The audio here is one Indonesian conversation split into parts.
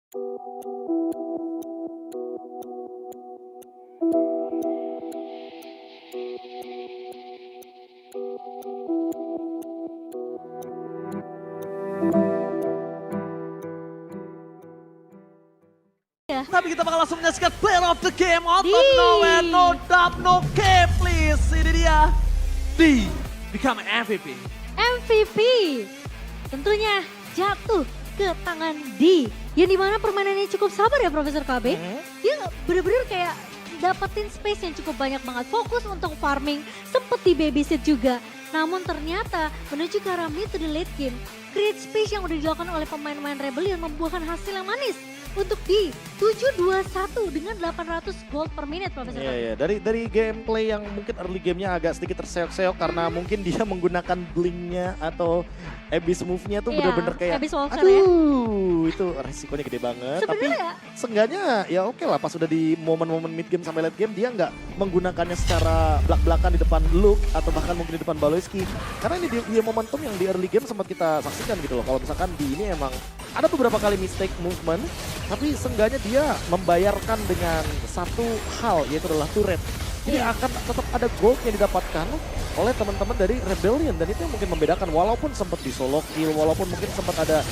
Ya. Tapi kita bakal langsung menyaksikan player of the game out of nowhere, no dub, no game please. Ini dia, D become MVP. MVP tentunya jatuh ke tangan D. Yang dimana permainannya cukup sabar ya Profesor KB. Dia bener-bener kayak dapetin space yang cukup banyak banget. Fokus untuk farming, sempet di babysit juga. Namun ternyata menuju ke arah mid to the late game, create space yang udah dilakukan oleh pemain-pemain Rebellion membuahkan hasil yang manis. Untuk di 7-2-1 dengan 800 gold per menit Profesor. Iya, dari gameplay yang mungkin early gamenya agak sedikit terseok-seok karena mungkin dia menggunakan blinknya atau abyss move-nya tuh bener-bener kayak Abyss Walker aduh itu resikonya gede banget. Sebenarnya Tapi seenggaknya ya oke lah pas udah di momen-momen mid game sampai late game dia nggak menggunakannya secara belak-belakan di depan Luke atau bahkan mungkin di depan Baloyski. Karena ini dia momentum yang di early game sempat kita saksikan gitu loh. Kalau misalkan di ini emang ada beberapa kali mistake movement, tapi seenggaknya dia membayarkan dengan satu hal, yaitu adalah turret. Jadi akan tetap ada gold yang didapatkan oleh teman-teman dari Rebellion. Dan itu yang mungkin membedakan, walaupun sempat di solo kill, walaupun mungkin sempat ada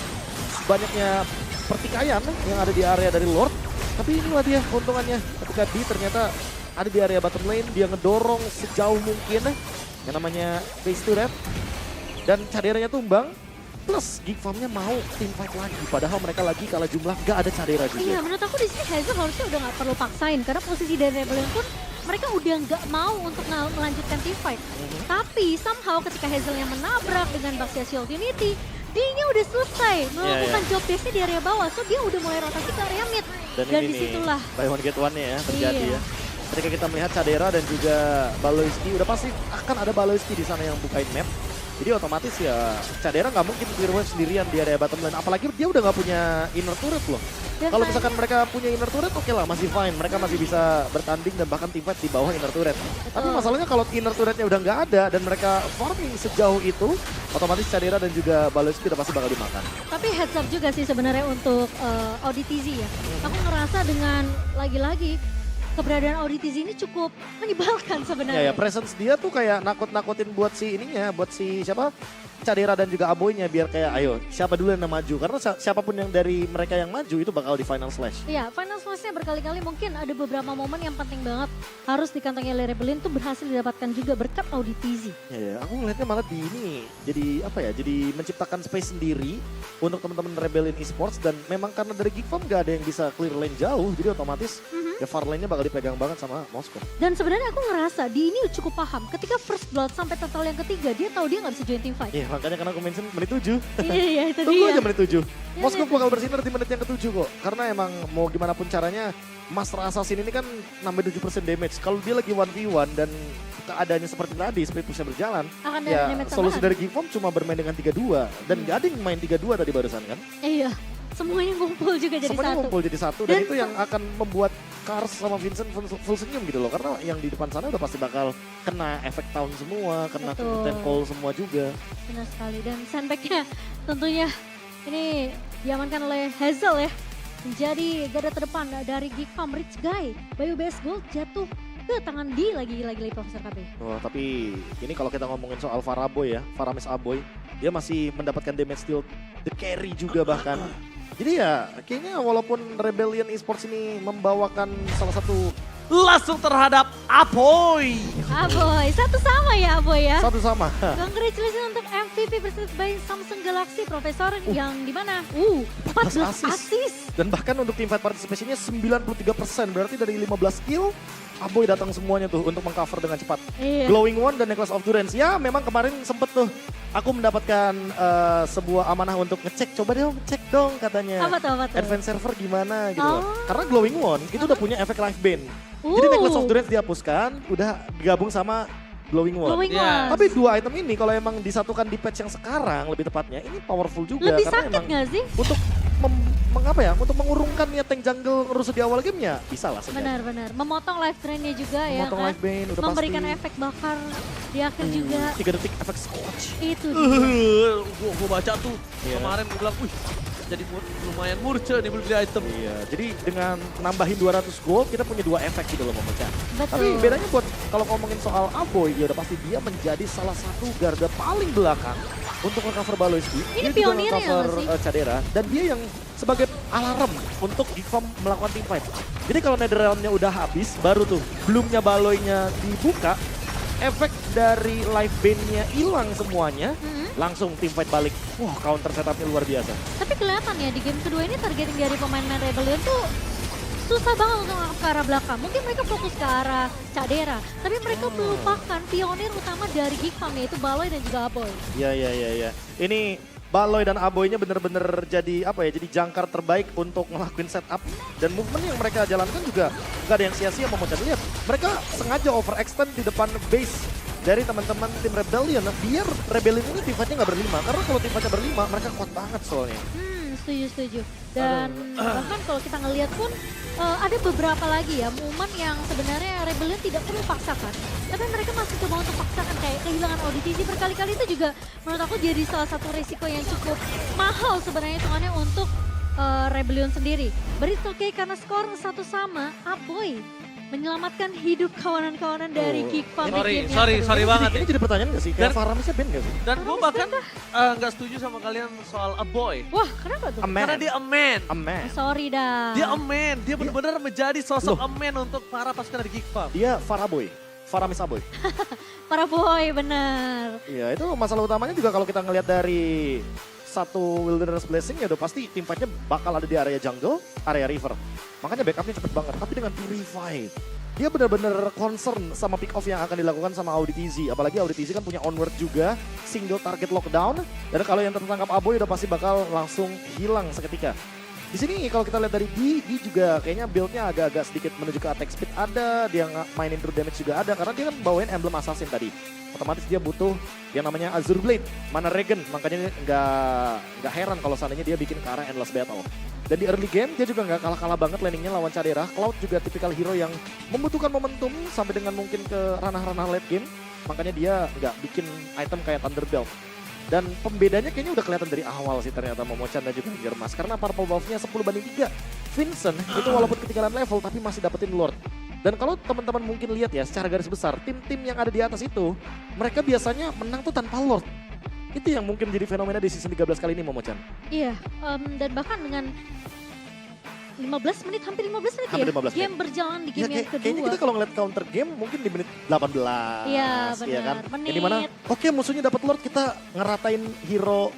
banyaknya pertikaian yang ada di area dari Lord. Tapi inilah dia keuntungannya ketika D ternyata ada di area bottom lane, dia ngedorong sejauh mungkin yang namanya base turret. Dan caderanya tumbang. Plus Geek Farm-nya mau team fight lagi, padahal mereka lagi kalah jumlah, gak ada Cadera juga. Iya, menurut aku di sini Hazel harusnya udah nggak perlu paksain karena posisi dari Rebellion pun mereka udah nggak mau untuk melanjutkan team fight. Tapi somehow ketika Hazel yang menabrak dengan Baxia Shield Unity, D-nya udah selesai melakukan job desk-nya di area bawah, so dia udah mulai rotasi ke area mid. Dan ini disitulah buy one get one-nya ya terjadi Iya. ya. Ketika kita melihat Cadera dan juga Baloyski, udah pasti akan ada Baloyski di sana yang bukain map. Jadi otomatis ya Cadera nggak mungkin clear wave sendirian di area bottom lane. Apalagi dia udah nggak punya inner turret loh. Kalau misalkan mereka punya inner turret oke lah masih fine. Mereka masih bisa bertanding dan bahkan team fight di bawah inner turret. Tapi masalahnya kalau inner turretnya udah nggak ada dan mereka farming sejauh itu, otomatis Cadera dan juga Baloyski udah pasti bakal dimakan. Tapi heads up juga sih sebenarnya untuk ODTZ ya. Aku ngerasa dengan lagi-lagi keberadaan ODTZ ini cukup menyebalkan sebenarnya. Ya, presence dia tuh kayak nakut-nakutin buat si ininya, buat si siapa? Cadera dan juga Aboynya biar kayak ayo siapa dulu yang maju. Karena siapapun yang dari mereka yang maju itu bakal di final slash. Iya, final slash-nya berkali-kali mungkin ada beberapa momen yang penting banget harus dikantongi oleh Rebellion tuh berhasil didapatkan juga berkat ODTZ. Ya, aku ngelihatnya malah di ini jadi apa ya? Jadi menciptakan space sendiri untuk teman-teman Rebellion Esports dan memang karena dari Geek Farm gak ada yang bisa clear lane jauh, jadi otomatis ya far lane-nya bakal dipegang banget sama Moskow. Dan sebenarnya aku ngerasa di ini cukup paham ketika first blood sampai total yang ketiga dia tahu dia nggak bisa join team fight. Iya, makanya karena aku mention menit 7. Iya, itu Tunggu dia. aja menit 7. Moskow menit bakal bersinar di menit yang ke-7 kok. Karena emang mau gimana pun caranya, Master Assassin ini kan nambah 7% damage. Kalau dia lagi 1v1 dan keadaannya seperti tadi, speed push-nya berjalan, Akan ada ya damage solusi tambahan. dari Geek Farm cuma bermain dengan 3-2. Dan gak ada yang main 3-2 tadi barusan kan. Iya, semuanya ngumpul juga jadi Semuanya satu. ngumpul jadi satu dan Dan itu yang akan membuat Kars sama Vincent full senyum gitu loh. Karena yang di depan sana udah pasti bakal kena efek tahun semua, kena Betul. call semua juga. Benar sekali. Dan sandbag-nya tentunya ini diamankan oleh Hazel ya. Menjadi garda terdepan dari Geek Farm. Rich Guy, Bayu BS Gold jatuh ke tangan D lagi Profesor KB. Wah, tapi ini kalau kita ngomongin soal Faraboy ya, Faramis Aboy, dia masih mendapatkan damage steal the carry juga bahkan. Jadi ya kayaknya walaupun Rebellion Esports ini membawakan salah satu Langsung terhadap Apoy. Aboy, satu sama ya Aboy ya. satu sama. Congratulations untuk MVP presented by Samsung Galaxy Profesor yang dimana 14 assist. Dan bahkan untuk team fight participation-nya 93%, berarti dari 15 kill Aboy datang semuanya tuh untuk mengcover dengan cepat. Iya. Glowing One dan Necklace of Durance. Ya memang kemarin sempet tuh aku mendapatkan sebuah amanah untuk ngecek. Coba deh cek dong katanya. Apa tuh? Advance server gimana gitu loh. Oh. Karena Glowing One itu udah punya efek life band. Jadi Necklace of Durance dihapuskan, udah gabung sama Glowing One. Glowing Ya. One. Tapi dua item ini kalau emang disatukan di patch yang sekarang lebih tepatnya, ini powerful juga. Lebih karena sakit emang nggak sih? untuk untuk mengurungkannya tank jungle ngerusuh di awal gamenya bisa lah sebenarnya. Benar-benar. Memotong life drainnya juga Memotong ya kan. life bane udah Memberikan pasti. efek bakar di akhir juga. 3 detik efek scorch. Itu dia. Gua baca tuh Iya. kemarin gua bilang, wih jadi lumayan murce nih beli item. Iya, jadi dengan nambahin 200 gold kita punya dua efek gitu loh memecah. Betul. Tapi bedanya buat kalau ngomongin soal Aboy, ya udah pasti dia menjadi salah satu garda paling belakang untuk recover Baloyski. Ini Dia juga pionirnya recover nggak sih? Cadera dan dia yang sebagai alarm untuk Gifam melakukan team fight. Jadi kalau Netherrealm-nya udah habis, baru tuh belumnya Baloy-nya dibuka, efek dari life band-nya hilang semuanya, langsung team fight balik. Wah, counter setup-nya luar biasa. Tapi kelihatan ya di game kedua ini targeting dari pemain-pemain Rebellion tuh susah banget untuk nangkap ke arah belakang. Mungkin mereka fokus ke arah Cadera, tapi mereka melupakan pionir utama dari Gigfam yaitu Baloy dan juga Aboy. Iya. Ini Baloy dan Aboy-nya bener-bener jadi apa ya? Jadi jangkar terbaik untuk ngelakuin setup dan movement yang mereka jalankan juga nggak ada yang sia-sia memecah. Lihat, mereka sengaja overextend di depan base dari teman-teman tim Rebellion biar Rebellion ini tim fight-nya nggak berlima. Karena kalau tim fight-nya berlima mereka kuat banget soalnya. Setuju. Dan bahkan kalau kita ngelihat pun ada beberapa lagi ya momen yang sebenarnya Rebellion tidak perlu paksakan. Tapi mereka masih coba untuk paksakan kayak kehilangan ODTG berkali-kali itu juga menurut aku jadi salah satu resiko yang cukup mahal sebenarnya hitungannya untuk Rebellion sendiri. But it's okay karena skor 1-1, Aboy menyelamatkan hidup kawanan-kawanan dari Gigfam di game yang Sorry kedua. banget Ini nih. jadi pertanyaan nggak sih? Kayak Dan- Faramisnya band nggak sih? Dan gue bahkan nggak setuju sama kalian soal a boy. Wah, kenapa tuh? A man. Karena dia a man. A man. Sorry dah. Dia a man. Dia benar-benar menjadi sosok Loh. a man untuk para pasukan dari Gigfam. Dia Faraboy. Faramis Aboy. Para boy, benar. Iya, itu masalah utamanya juga kalau kita ngelihat dari satu Wilderness Blessing ya udah pasti tim fight-nya bakal ada di area jungle, area river. Makanya backupnya cepet banget. Tapi dengan Purify, dia benar-benar concern sama pick off yang akan dilakukan sama Auditizi. Apalagi Auditizi kan punya onward juga, single target lockdown. Dan kalau yang tertangkap Aboy udah pasti bakal langsung hilang seketika. Di sini kalau kita lihat dari D juga kayaknya build-nya agak-agak sedikit menuju ke attack speed ada, dia mainin true damage juga ada karena dia kan bawain emblem assassin tadi. Otomatis dia butuh yang namanya Azure Blade, mana Regen, makanya nggak heran kalau seandainya dia bikin ke arah Endless Battle. Dan di early game dia juga nggak kalah-kalah banget landingnya lawan Cadera. Cloud juga tipikal hero yang membutuhkan momentum sampai dengan mungkin ke ranah-ranah late game, makanya dia nggak bikin item kayak Thunderbelt. Dan pembedanya kayaknya udah kelihatan dari awal sih ternyata Momochan dan juga Germas. Karena purple buff-nya 10/3. Vincent itu walaupun ketinggalan level tapi masih dapetin Lord. Dan kalau teman-teman mungkin lihat ya secara garis besar, tim-tim yang ada di atas itu, mereka biasanya menang tuh tanpa Lord. Itu yang mungkin jadi fenomena di season 13 kali ini Momochan. Iya, dan bahkan dengan 15 menit, hampir 15 menit Hampir ya, 15 game berjalan di game yang Kayaknya kedua. kita kalau ngeliat counter game mungkin di menit 18. Iya, ya kan? benar. Yang dimana oke musuhnya dapat Lord, kita ngeratain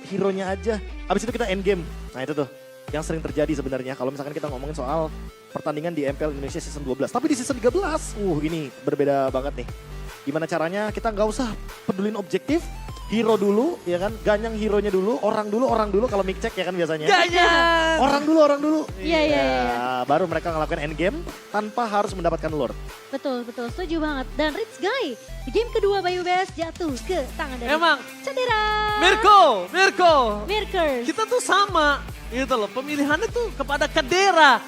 hero-nya aja. Habis itu kita end game. Nah itu tuh yang sering terjadi sebenarnya kalau misalkan kita ngomongin soal pertandingan di MPL Indonesia season 12. Tapi di season 13, ini berbeda banget nih. Gimana caranya kita nggak usah pedulin objektif, hero dulu ya kan, ganyang hero-nya dulu, orang dulu kalau mic check ya kan biasanya. Ganyan! Orang dulu. Iya. Ya, baru mereka ngelakuin end game tanpa harus mendapatkan Lord. Betul, setuju banget. Dan Rich Guy di game kedua Bayu BS jatuh ke tangan dari Emang, Cadera. Mirko, Mirkers. kita tuh sama gitu loh. Pemilihannya tuh kepada Cadera,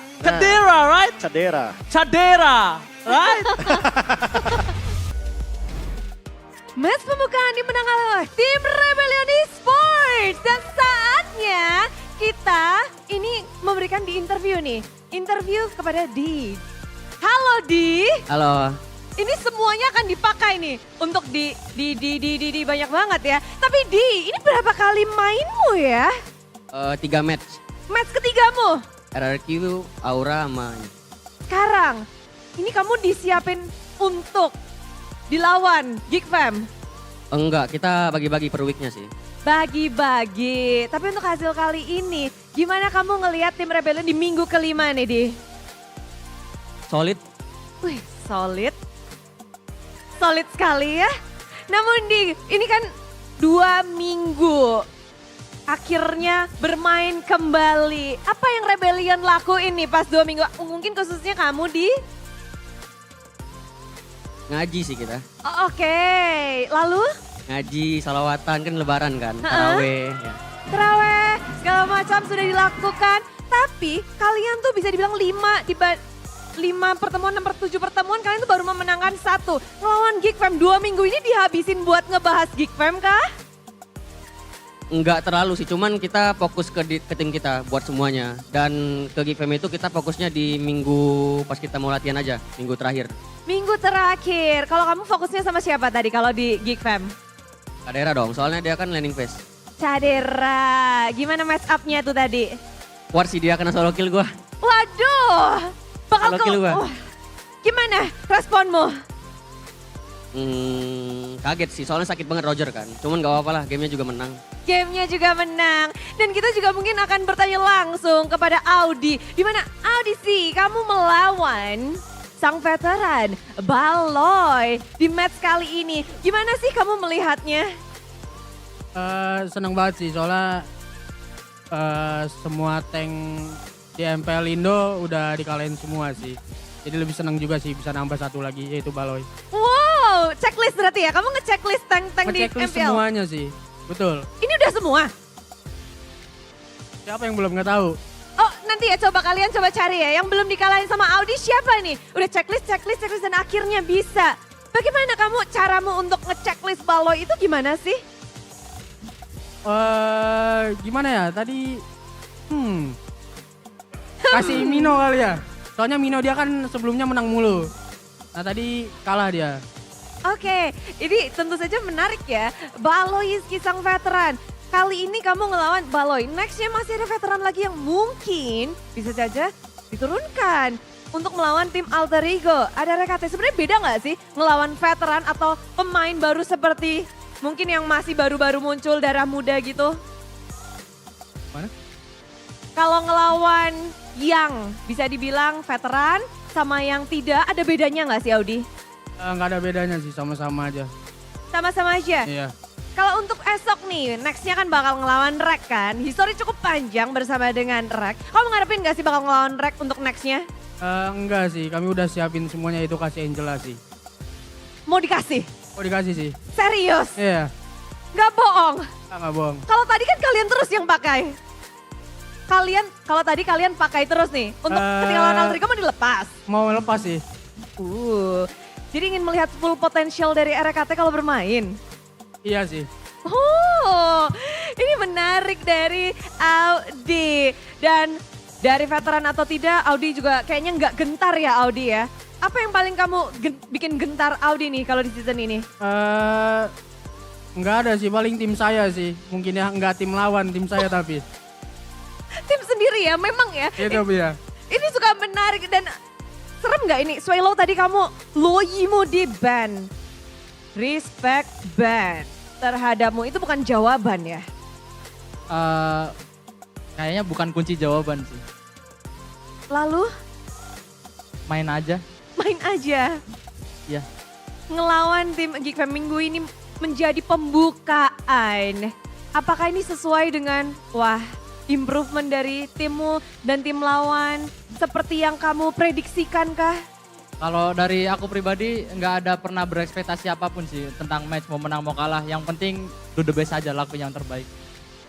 right? Cadera, right? Match pembukaan dimenangkan oleh tim Rebellion Esports. Dan saatnya kita ini memberikan di interview nih. Interview kepada Di. Halo Di. Halo, Ini semuanya akan dipakai nih untuk di banyak banget ya. Tapi Di, ini berapa kali mainmu ya? 3 match. Match ketigamu. RRQ, Aura, sama Sekarang, ini kamu disiapin untuk dilawan Gigfam. enggak, kita bagi-bagi per weeknya sih. Bagi-bagi. Tapi untuk hasil kali ini, gimana kamu ngelihat tim Rebellion di minggu kelima nih, Di? Solid, Wih, solid. Solid sekali ya. Namun Di, ini kan 2 minggu akhirnya bermain kembali. Apa yang Rebellion lakuin nih pas 2 minggu? Mungkin khususnya kamu, Di? ngaji sih kita. Oh, oke. Lalu? Ngaji, salawatan, kan lebaran kan, taraweh. Ya. Terawih, segala macam sudah dilakukan. Tapi kalian tuh bisa dibilang 5 pertemuan, 6/7 pertemuan kalian tuh baru memenangkan 1. Ngelawan Gigfam 2 minggu ini dihabisin buat ngebahas Gigfam kah? Enggak terlalu sih, cuman kita fokus ke tim kita buat semuanya. Dan ke Geek Fam itu kita fokusnya di minggu pas kita mau latihan aja, minggu terakhir. Minggu terakhir, kalau kamu fokusnya sama siapa tadi kalau di Geek Fam? Kadera dong, soalnya dia kan landing phase. Cadera, gimana match up-nya tuh tadi? War sih dia kena solo kill gua. Waduh, bakal Solo kill gua. Gimana responmu? Kaget sih, soalnya sakit banget Roger kan. Cuman gak apa-apa lah, gamenya juga menang. Gamenya juga menang. Dan kita juga mungkin akan bertanya langsung kepada Audi. Dimana Audi sih, kamu melawan sang veteran Baloy di match kali ini. Gimana sih kamu melihatnya? Seneng banget sih soalnya semua tank di MPL Indo udah dikalahin semua sih. Jadi lebih seneng juga sih bisa nambah satu lagi yaitu Baloy. Wow, checklist berarti ya? Kamu ngechecklist tank-tank di Ngechecklist MPL? semuanya sih, betul. Ini udah semua? Siapa yang belum nggak tahu? Oh nanti ya coba kalian coba cari ya. Yang belum dikalahin sama Audi siapa nih? Udah checklist dan akhirnya bisa. Bagaimana kamu caramu untuk ngechecklist Baloy itu gimana sih? Gimana ya tadi? Kasih Mino kali ya. Soalnya Mino dia kan sebelumnya menang mulu. Nah tadi kalah dia. Oke, ini tentu saja menarik ya. Baloy sang veteran. Kali ini kamu ngelawan Baloy. Nextnya masih ada veteran lagi yang mungkin bisa saja diturunkan untuk melawan tim Alter Ego. Ada RKT, sebenarnya beda nggak sih ngelawan veteran atau pemain baru seperti mungkin yang masih baru-baru muncul darah muda gitu? Mana? Kalau ngelawan yang bisa dibilang veteran sama yang tidak, ada bedanya nggak sih Audi? Nggak ada bedanya sih, sama-sama aja. Sama-sama aja? Iya. Kalau untuk esok nih, nextnya kan bakal ngelawan Rek kan. Histori cukup panjang bersama dengan Rek. Kamu ngarepin gak sih bakal ngelawan Rek untuk nextnya? Enggak sih, kami udah siapin semuanya itu kasih Angela sih. Mau dikasih? Oh dikasih sih. Serius? Iya, Gak bohong? nggak bohong. Kalau tadi kan kalian terus yang pakai. Kalau tadi kalian pakai terus nih. Untuk ketika lawan Alter Ego mau dilepas. Mau lepas sih. Jadi ingin melihat full potensial dari RKT kalau bermain. Iya sih. Oh, ini menarik dari Audi. Dan dari veteran atau tidak, Audi juga kayaknya nggak gentar ya Audi ya. Apa yang paling kamu bikin gentar Audi nih kalau di season ini? Nggak ada sih, paling tim saya sih. Mungkin ya nggak tim lawan, tim saya tapi. Tim sendiri ya, memang ya. Itu ya. Ini suka menarik dan serem nggak ini? Swelo tadi kamu Loyimu di ban. Respect ban terhadapmu itu bukan jawaban ya? Kayaknya bukan kunci jawaban sih. Lalu Main aja. main aja. Iya. Ngelawan tim Geek Fam minggu ini menjadi pembukaan. Apakah ini sesuai dengan improvement dari timmu dan tim lawan seperti yang kamu prediksikan kah? Kalau dari aku pribadi nggak ada pernah berekspektasi apapun sih tentang match mau menang mau kalah. Yang penting do the best aja, lakuin yang terbaik.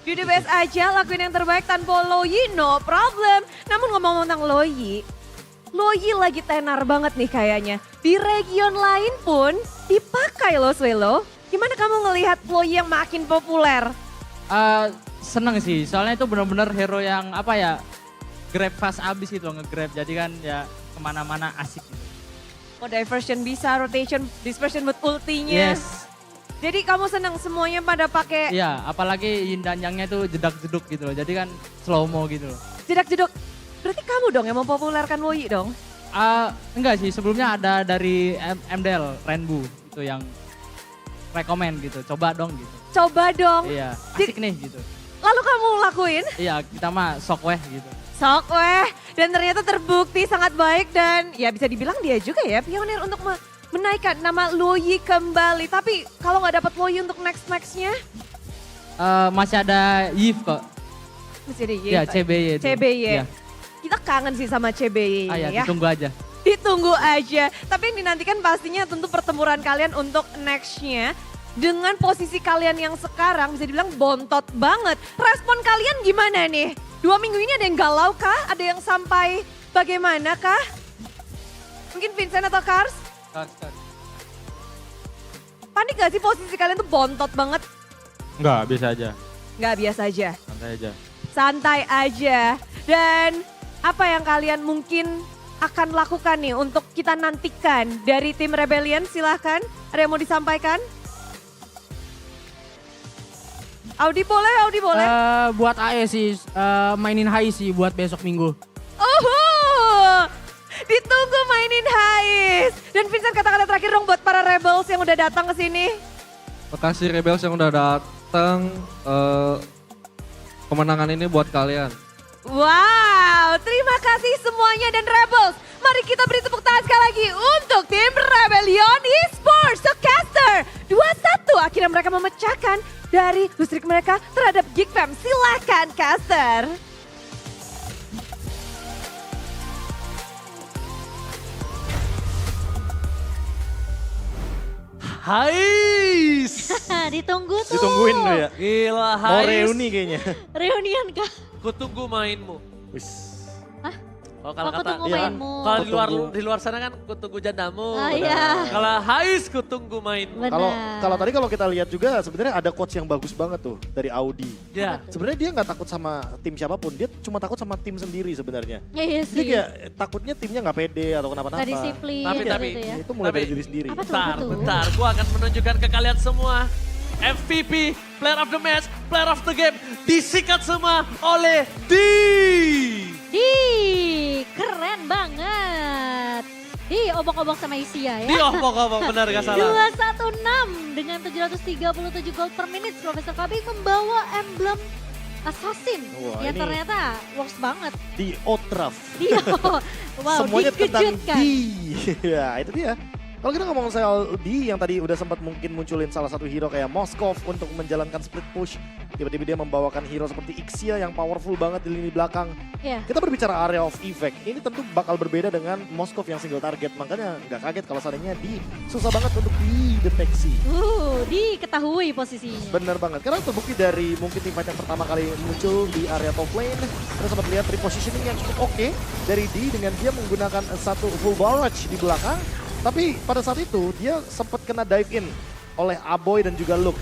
Do the best aja, lakuin yang terbaik tanpa Loyi, no problem. Namun ngomong tentang Loyi lagi tenar banget nih kayaknya. Di region lain pun dipakai loh Swelo. Gimana kamu ngelihat Loyi yang makin populer? Seneng sih, soalnya itu benar-benar hero yang grab fast abis gitu loh, nge-grab. Jadi kan ya kemana-mana asik gitu. Oh diversion bisa, rotation, dispersion buat ultinya. Yes. Jadi kamu senang semuanya pada pakai Iya, apalagi yin dan yang-nya itu jedak-jeduk gitu loh. Jadi kan slow mo gitu loh. jedak-jeduk. Berarti kamu dong yang mempopulerkan Loyi dong? Enggak sih, sebelumnya ada dari MDL, Rainbow. Itu yang rekomen gitu, coba dong gitu. Coba dong. Iya, asik nih gitu. Lalu kamu lakuin? Iya, kita mah sok weh gitu. Sok weh. Dan ternyata terbukti sangat baik dan ya bisa dibilang dia juga ya pionir untuk menaikkan nama Loyi kembali. Tapi kalau nggak dapat Loyi untuk next-nextnya? Masih ada Yves kok. Masih ada Iya, CBY itu. CBY. Iya. Kita kangen sih sama CBY Ya, ya. ditunggu aja. Ditunggu aja. Tapi yang dinantikan pastinya tentu pertempuran kalian untuk nextnya. Dengan posisi kalian yang sekarang bisa dibilang bontot banget. Respon kalian gimana nih? 2 minggu ini ada yang galau kah? Ada yang sampai bagaimana kah? Mungkin Vincent atau Kars? Panik gak sih posisi kalian tuh bontot banget? Enggak, biasa aja. nggak biasa aja. Santai aja. Santai aja. Dan apa yang kalian mungkin akan lakukan nih untuk kita nantikan dari tim Rebellion? Silahkan, ada yang mau disampaikan? Audi boleh, Audi boleh. Buat AE sih, mainin high sih buat besok minggu. Ditunggu mainin Hais. Dan Vincent, kata-kata terakhir dong buat para Rebels yang udah datang ke sini. Makasih Rebels yang udah datang. Kemenangan ini buat kalian. Wow, terima kasih semuanya dan Rebels. Mari kita beri tepuk tangan sekali lagi untuk tim Rebellion Esports. So Caster 2-1 akhirnya mereka memecahkan dari listrik mereka terhadap Geek Fam. Silakan Caster. Hais. Ditunggu tuh. Ditungguin tuh ya. Gila Mau Hais. reuni kayaknya. Reunian kah? Kutunggu mainmu. Wis. Oh, kalau Aku kata tunggu iya. mainmu. kalau Kutunggu. di luar sana kan kutunggu jandamu. Ah, iya. Kalau Hais kutunggu mainmu. Benar. Kalau tadi kalau kita lihat juga sebenarnya ada coach yang bagus banget tuh dari Audi. Ya. Sebenarnya dia nggak takut sama tim siapapun, dia cuma takut sama tim sendiri sebenarnya. Ya, iya Dia sih. kayak takutnya timnya nggak pede atau kenapa-napa. Gak disiplin Tapi- gitu ya. Itu mulai Tapi- dari diri sendiri. Apa tuh? Bentar, bentar. Gua akan menunjukkan ke kalian semua. MVP, Player of the Match, Player of the Game disikat semua oleh Keren banget. Obok-obok sama Isia ya. Di obok-obok, benar gak salah. 216 dengan 737 gold per menit. Profesor KB membawa emblem Assassin. Wah, Ya ini- ternyata works banget. Di Otraf. Dia, wow, Semuanya tentang dikejutkan. di. Ya itu dia. Kalau kita ngomong soal di yang tadi udah sempat mungkin munculin salah satu hero kayak Moskov untuk menjalankan split push. Tiba-tiba dia membawakan hero seperti Ixia yang powerful banget di lini belakang. Ya. Kita berbicara area of effect, ini tentu bakal berbeda dengan Moskov yang single target. Makanya nggak kaget kalau seandainya di susah banget untuk dideteksi. Diketahui posisinya. Bener banget, karena terbukti dari mungkin teamfight yang pertama kali muncul di area top lane. Kita sempat lihat repositioning yang cukup oke dari D dengan dia menggunakan satu full barrage di belakang. Tapi pada saat itu dia sempat kena dive in oleh Aboy dan juga Luke.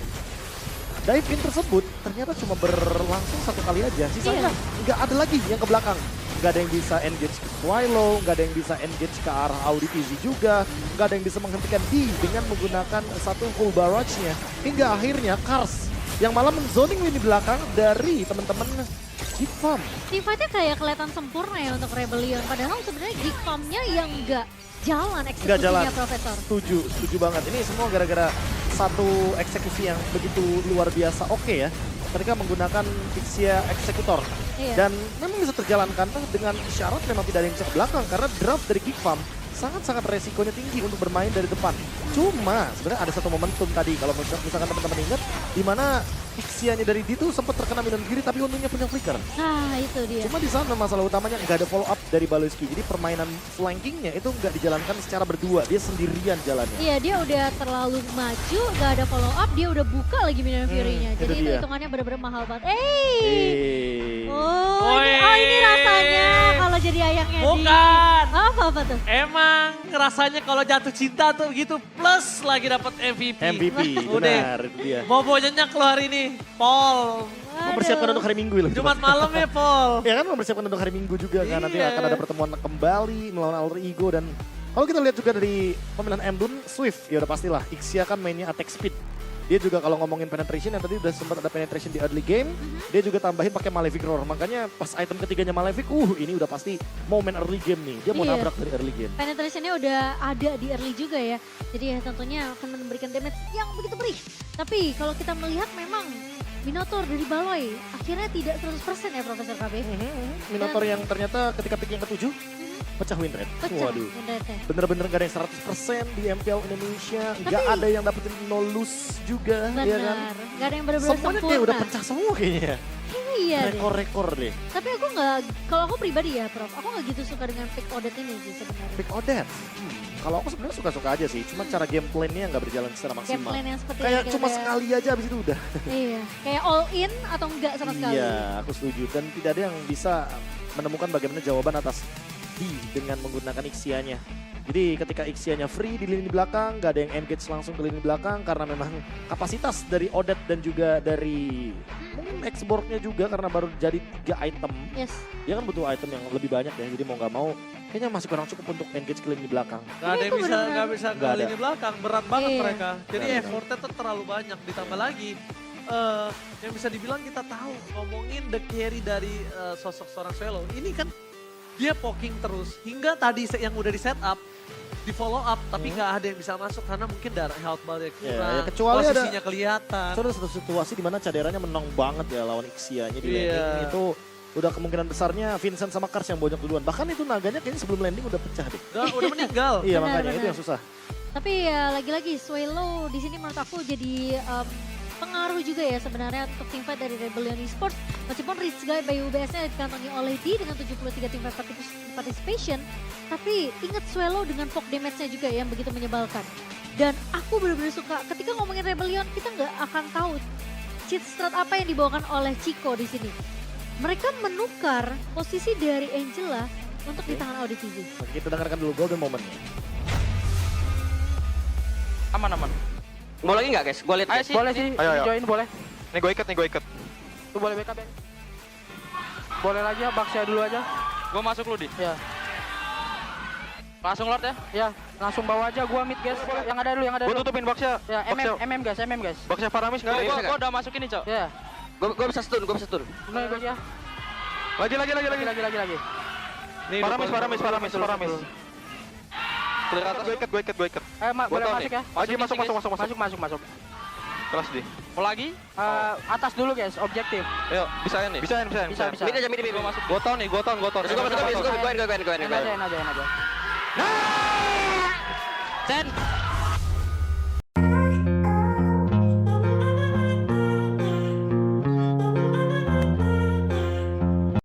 Dive in tersebut ternyata cuma berlangsung satu kali aja, sisanya nggak ada lagi yang ke belakang. Nggak ada yang bisa engage ke Swallow, nggak ada yang bisa engage ke arah Audi TZ juga, nggak ada yang bisa menghentikan D dengan menggunakan satu full barrage-nya. Hingga akhirnya Kars yang malah menzoning lini belakang dari teman-teman Geek Farm. Teamfightnya kayak kelihatan sempurna ya untuk Rebellion. Padahal sebenarnya Geek Farm-nya yang nggak jalan Nggak jalan. eksekusinya Profesor. Setuju banget. Ini semua gara-gara satu eksekusi yang begitu luar biasa oke ya. Ketika menggunakan Ixia Executor. Iya. Dan memang bisa terjalankan dengan syarat memang tidak ada yang bisa ke belakang. Karena draft dari Geek Farm sangat-sangat resikonya tinggi untuk bermain dari depan. Cuma sebenarnya ada satu momentum tadi kalau misalkan teman-teman ingat di mana Ixia-nya dari D itu sempat terkena minum kiri tapi untungnya punya flicker. Nah itu dia. Cuma di sana masalah utamanya nggak ada follow up dari Baloyski. Jadi permainan flankingnya itu nggak dijalankan secara berdua. Dia sendirian jalannya. Iya dia udah terlalu maju, gak ada follow up, dia udah buka lagi Minor Fury-nya. itu Jadi itu dia. hitungannya bener-bener mahal banget. Oh, Ini rasanya kalau jadi ayangnya Bukan. Apa tuh? Emang rasanya kalau jatuh cinta tuh gitu plus lagi dapat MVP. MVP, Udah. benar itu dia. Bobonya keluar ini, Paul. Mempersiapkan untuk hari Minggu loh. Jumat malam ya, Paul. Ya kan mempersiapkan untuk hari Minggu juga kan. Nanti Iya. akan ada pertemuan kembali melawan Alter Ego dan kalau kita lihat juga dari pemilihan Emdun, Swift ya udah pastilah. Ixia kan mainnya attack speed. Dia juga kalau ngomongin penetration yang tadi udah sempat ada penetration di early game, dia juga tambahin pakai Malefic Roar. Makanya pas item ketiganya Malefic, ini udah pasti momen early game nih. Dia mau Iya. nabrak dari early game. Penetrationnya udah ada di early juga ya. Jadi ya tentunya akan memberikan damage yang begitu perih. Tapi kalau kita melihat memang Minotaur dari Baloy akhirnya tidak 100% ya Profesor KB. Minotaur yang ternyata ketika pick yang ke-7, pecah win rate. Pecah Waduh. benernya. Bener-bener gak ada yang 100% di MPL Indonesia. Gak Tapi- ada yang dapetin no lose juga, ya kan? Benar. Gak ada yang benar-benar Semuanya sempurna. kayak udah pecah semua kayaknya. Iya deh. Rekor-rekor deh. Tapi aku nggak, kalau aku pribadi ya Prof, aku nggak gitu suka dengan pick Odet ini sih sebenarnya. Pick Odet. Kalau aku sebenarnya suka-suka aja sih. Cuma cara game plan-nya nggak berjalan secara Game maksimal. plan yang seperti Kayak yang cuma kita- sekali aja abis itu udah. Iya, kayak all in atau enggak sama sekali. Iya, aku setuju. Dan tidak ada yang bisa menemukan bagaimana jawaban atas D dengan menggunakan Ixia-nya. Jadi ketika Ixia-nya free di lini belakang, gak ada yang engage langsung ke lini belakang karena memang kapasitas dari Odet dan juga dari mungkin X-board-nya juga karena baru jadi 3 item. Yes. Dia kan butuh item yang lebih banyak ya, jadi mau nggak mau kayaknya masih kurang cukup untuk engage ke lini belakang. Gak ada yang Itu bisa, benar-benar- nggak bisa ke Nggak ada. lini belakang, berat banget Iya. mereka. Jadi Nggak ada. effortnya tuh terlalu banyak, ditambah lagi yang bisa dibilang kita tahu ngomongin the carry dari sosok seorang Swallow. Ini kan dia poking terus hingga tadi yang udah di set up, di follow up, tapi nggak ada yang bisa masuk karena mungkin darah health bar-nya kurang, ya, kecuali ada- posisinya kelihatan. So, ada satu situasi di mana caderannya menang banget ya lawan Ixia-nya di Iya. landing itu udah kemungkinan besarnya Vincent sama Kars yang bonyok duluan. Bahkan itu naganya kayaknya sebelum landing udah pecah deh. Udah meninggal. Iya Benar, makanya itu benar. yang susah. Tapi ya lagi-lagi Swallow di sini menurut aku jadi pengaruh juga ya sebenarnya untuk teamfight dari Rebellion Esports. Meskipun Rich Guy by UBS-nya dikantongi oleh D dengan 73 teamfight participation. Tapi ingat Swallow dengan poke damage-nya juga yang begitu menyebalkan. Dan aku benar-benar suka ketika ngomongin Rebellion kita nggak akan tahu cheat strat apa yang dibawakan oleh Chico di sini. Mereka menukar posisi dari Angela untuk di tangan Audi TV. Oke, kita dengarkan dulu golden momennya. Aman aman. Mau lagi nggak guys? Gue lihat. Ayo sih. Boleh sih. Ayo. Join boleh. Nih gue ikat. Tuh boleh backup ya. Boleh lagi ya, Baksia dulu aja. Gue masuk lu, Di. Ya. Langsung Lord ya. Ya, langsung bawa aja gua mid guys. Yang ada dulu, yang ada Gue dulu. tutupin boxnya. Ya, MM guys. Boxnya Faramis nggak? Bisa nggak? Gue udah masuk ini, Cok. Ya. Gue bisa stun. Benar guys ya. Lagi. Lagi. Nih, Faramis. Clear atas. Gue ikat. Boleh tahu masuk nih. ya. Lagi masuk. Masuk. Kelas, Di. Mau lagi? Atas dulu guys, objektif. Ayo, bisain nih. Bisa. Bisa. Mid aja. Gue masuk. Gue tau nih. Gue aja. Enak aja. Sen.